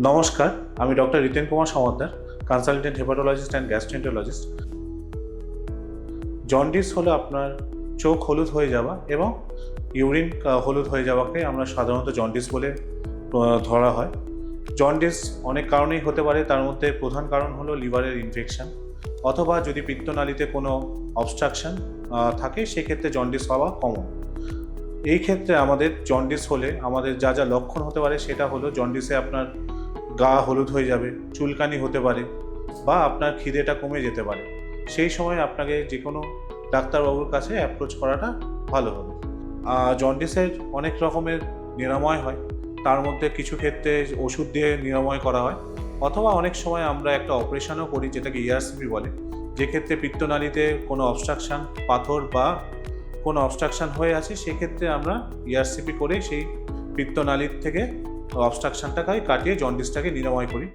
নমস্কার, আমি doctor Riten Kumar Samaddar, consultant hepatologist and gastroenterologist. Jaundice হলো আপনার চোখ হলুদ হয়ে যাওয়া এবং ইউরিন হলুদ হয়ে যাওয়াকে আমরা সাধারণত জন্ডিস বলে ধরা হয়। জন্ডিস অনেক কারণেই হতে পারে, তার মধ্যে প্রধান কারণ হলো লিভারের ইনফেকশন, অথবা যদি পিত্তনালীতে কোনো অবস্ট্রাকশন থাকে সেক্ষেত্রে জন্ডিস হওয়া কমন। এই ক্ষেত্রে আমাদের জন্ডিস হলে আমাদের যা যা লক্ষণ হতে পারে সেটা হলো, জন্ডিসে আপনার গা হলুদ হয়ে যাবে, চুলকানি হতে পারে, বা আপনার খিদেটা কমে যেতে পারে। সেই সময় আপনাকে যে কোনো ডাক্তারবাবুর কাছে অ্যাপ্রোচ করাটা ভালো হবে। জন্ডিসের অনেক রকমের নিরাময় হয়, তার মধ্যে কিছু ক্ষেত্রে ওষুধ দিয়ে নিরাময় করা হয়, অথবা অনেক সময় আমরা একটা অপারেশনও করি যেটাকে ইআরসিপি বলে, যে ক্ষেত্রে পিত্তনালীতে কোনো অবস্ট্রাকশান, পাথর বা কোনো অবস্ট্রাকশান হয়ে আছে, সেক্ষেত্রে আমরা ইআরসিপি করে সেই পিত্তনালীর থেকে অবস্ট্রাকশানটাকে কাটিয়ে জন্ডিসটাকে নিরাময় করি।